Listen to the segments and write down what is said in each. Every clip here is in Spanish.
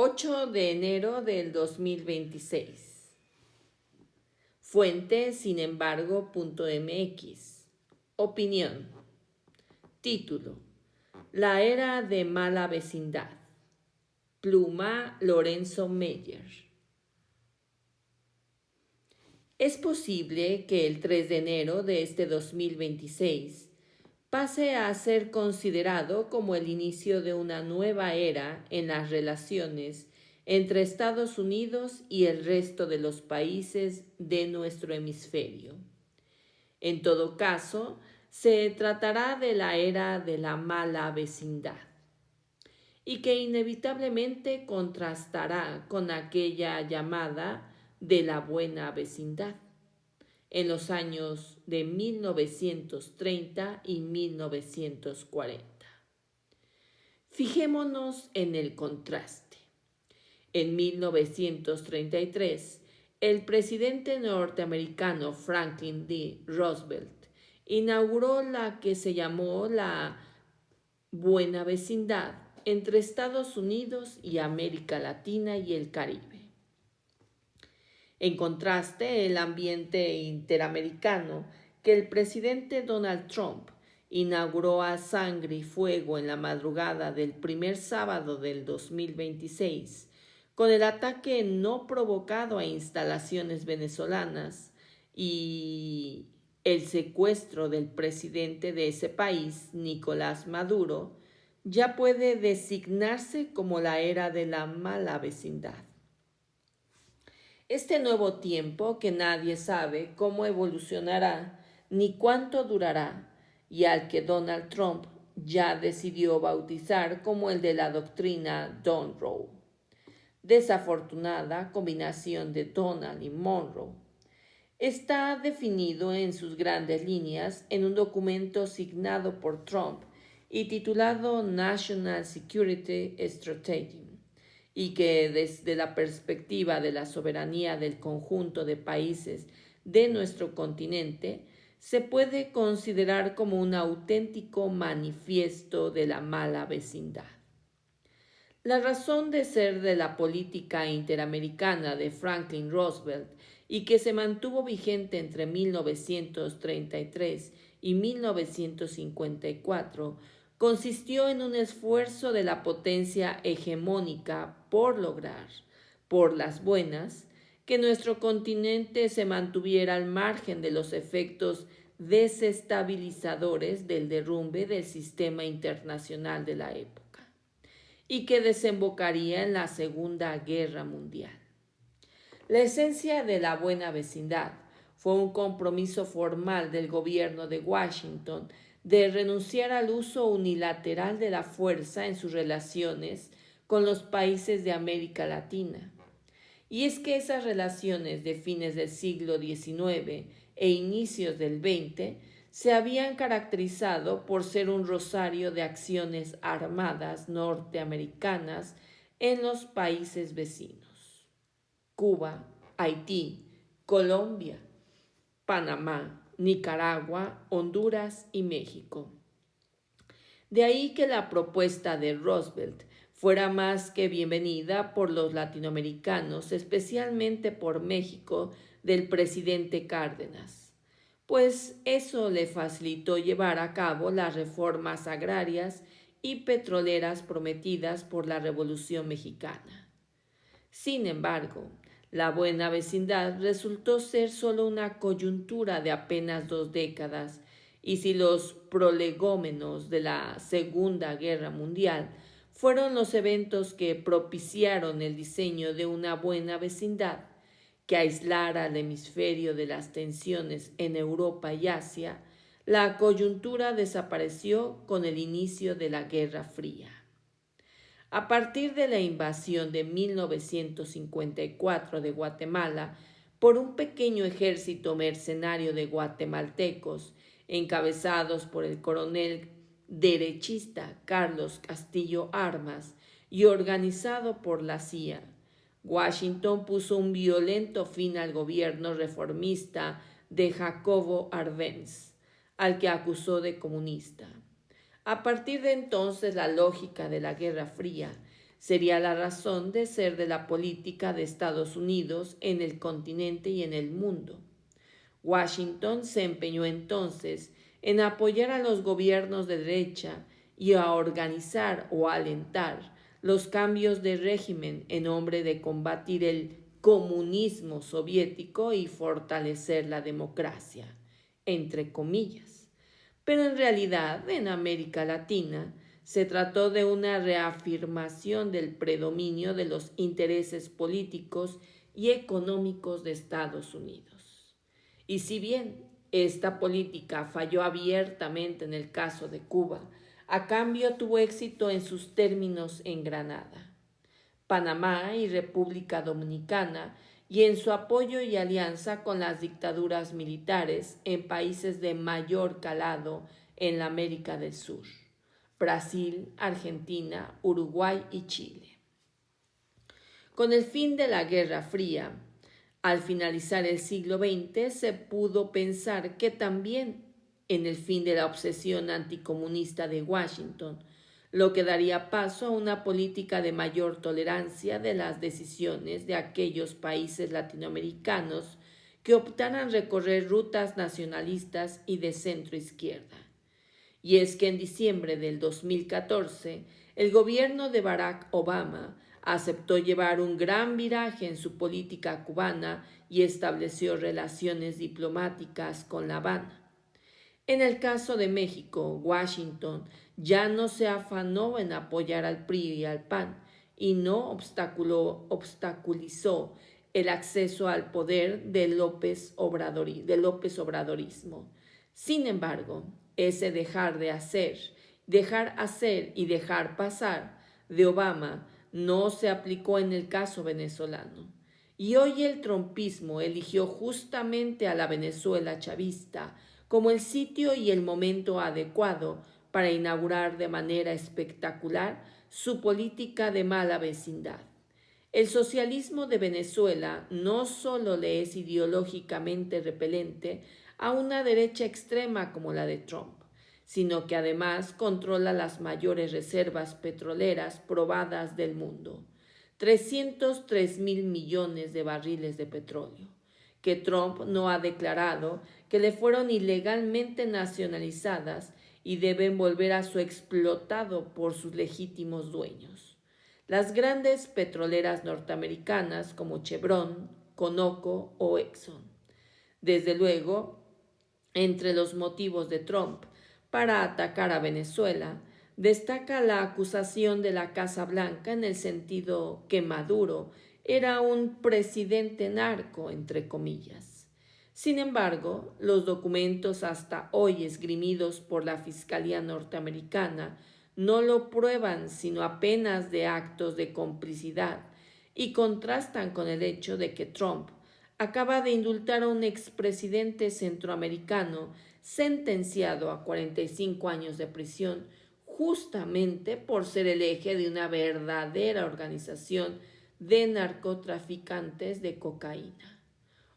8 de enero del 2026. Fuente, sin embargo, .mx. Opinión. Título: La era de mala vecindad. Pluma, Lorenzo Meyer. Es posible que el 3 de enero de este 2026 pase a ser considerado como el inicio de una nueva era en las relaciones entre Estados Unidos y el resto de los países de nuestro hemisferio. En todo caso, se tratará de la era de la mala vecindad, y que inevitablemente contrastará con aquella llamada de la buena vecindad en los años de 1930 y 1940. Fijémonos en el contraste. En 1933, el presidente norteamericano Franklin D. Roosevelt inauguró la que se llamó la buena vecindad entre Estados Unidos y América Latina y el Caribe. En contraste, el ambiente interamericano que el presidente Donald Trump inauguró a sangre y fuego en la madrugada del primer sábado del 2026, con el ataque no provocado a instalaciones venezolanas y el secuestro del presidente de ese país, Nicolás Maduro, ya puede designarse como la era de la mala vecindad. Este nuevo tiempo que nadie sabe cómo evolucionará ni cuánto durará, y al que Donald Trump ya decidió bautizar como el de la doctrina Monroe. Desafortunada combinación de Donald y Monroe. Está definido en sus grandes líneas en un documento signado por Trump y titulado National Security Strategy, y que desde la perspectiva de la soberanía del conjunto de países de nuestro continente se puede considerar como un auténtico manifiesto de la mala vecindad. La razón de ser de la política interamericana de Franklin Roosevelt y que se mantuvo vigente entre 1933 y 1954 consistió en un esfuerzo de la potencia hegemónica por lograr, por las buenas, que nuestro continente se mantuviera al margen de los efectos desestabilizadores del derrumbe del sistema internacional de la época, y que desembocaría en la Segunda Guerra Mundial. La esencia de la buena vecindad fue un compromiso formal del gobierno de Washington de renunciar al uso unilateral de la fuerza en sus relaciones con los países de América Latina. Y es que esas relaciones de fines del siglo XIX e inicios del XX se habían caracterizado por ser un rosario de acciones armadas norteamericanas en los países vecinos: Cuba, Haití, Colombia, Panamá, Nicaragua, Honduras y México. De ahí que la propuesta de Roosevelt fuera más que bienvenida por los latinoamericanos, especialmente por México, del presidente Cárdenas, pues eso le facilitó llevar a cabo las reformas agrarias y petroleras prometidas por la Revolución Mexicana. Sin embargo, la buena vecindad resultó ser solo una coyuntura de apenas 2 décadas, y si los prolegómenos de la Segunda Guerra Mundial fueron los eventos que propiciaron el diseño de una buena vecindad que aislara al hemisferio de las tensiones en Europa y Asia, la coyuntura desapareció con el inicio de la Guerra Fría. A partir de la invasión de 1954 de Guatemala por un pequeño ejército mercenario de guatemaltecos, encabezados por el coronel derechista Carlos Castillo Armas y organizado por la CIA, Washington puso un violento fin al gobierno reformista de Jacobo Arbenz, al que acusó de comunista. A partir de entonces, la lógica de la Guerra Fría sería la razón de ser de la política de Estados Unidos en el continente y en el mundo. Washington se empeñó entonces en apoyar a los gobiernos de derecha y a organizar o alentar los cambios de régimen en nombre de combatir el comunismo soviético y fortalecer la democracia, entre comillas. Pero en realidad, en América Latina, se trató de una reafirmación del predominio de los intereses políticos y económicos de Estados Unidos. Y si bien esta política falló abiertamente en el caso de Cuba, a cambio tuvo éxito en sus términos en Granada, Panamá y República Dominicana, y en su apoyo y alianza con las dictaduras militares en países de mayor calado en la América del Sur: Brasil, Argentina, Uruguay y Chile. Con el fin de la Guerra Fría, al finalizar el siglo XX, se pudo pensar que también en el fin de la obsesión anticomunista de Washington, lo que daría paso a una política de mayor tolerancia de las decisiones de aquellos países latinoamericanos que optaran recorrer rutas nacionalistas y de centro izquierda. Y es que en diciembre del 2014, el gobierno de Barack Obama aceptó llevar un gran viraje en su política cubana y estableció relaciones diplomáticas con La Habana. En el caso de México, Washington ya no se afanó en apoyar al PRI y al PAN y no obstaculizó el acceso al poder del López Obradorismo. Sin embargo, ese dejar hacer y dejar pasar de Obama no se aplicó en el caso venezolano. Y hoy el trumpismo eligió justamente a la Venezuela chavista como el sitio y el momento adecuado para inaugurar de manera espectacular su política de mala vecindad. El socialismo de Venezuela no solo le es ideológicamente repelente a una derecha extrema como la de Trump, sino que además controla las mayores reservas petroleras probadas del mundo: 303.000 millones de barriles de petróleo, que Trump no ha declarado que le fueron ilegalmente nacionalizadas y deben volver a su explotado por sus legítimos dueños. Las grandes petroleras norteamericanas como Chevron, Conoco o Exxon. Desde luego, entre los motivos de Trump para atacar a Venezuela, destaca la acusación de la Casa Blanca en el sentido que Maduro era un presidente narco, entre comillas. Sin embargo, los documentos hasta hoy esgrimidos por la Fiscalía norteamericana no lo prueban sino apenas de actos de complicidad y contrastan con el hecho de que Trump acaba de indultar a un expresidente centroamericano sentenciado a 45 años de prisión justamente por ser el eje de una verdadera organización de narcotraficantes de cocaína: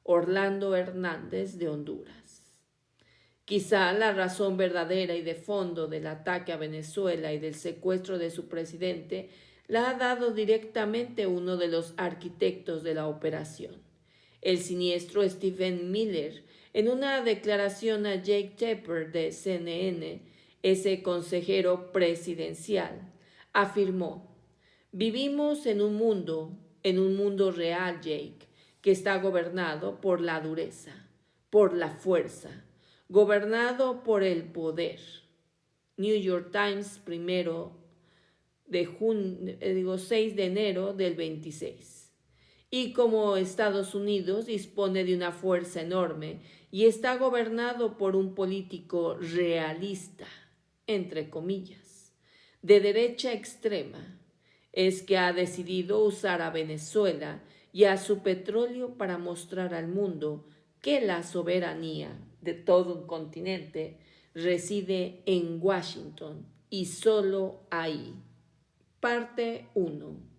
Orlando Hernández de Honduras. Quizá la razón verdadera y de fondo del ataque a Venezuela y del secuestro de su presidente la ha dado directamente uno de los arquitectos de la operación, el siniestro Stephen Miller. En una declaración a Jake Tapper de CNN, ese consejero presidencial afirmó: vivimos en un mundo real, Jake, que está gobernado por la dureza, por la fuerza, gobernado por el poder. New York Times, 6 de enero del 26. Y como Estados Unidos dispone de una fuerza enorme y está gobernado por un político realista, entre comillas, de derecha extrema, es que ha decidido usar a Venezuela y a su petróleo para mostrar al mundo que la soberanía de todo un continente reside en Washington y solo ahí. Parte 1.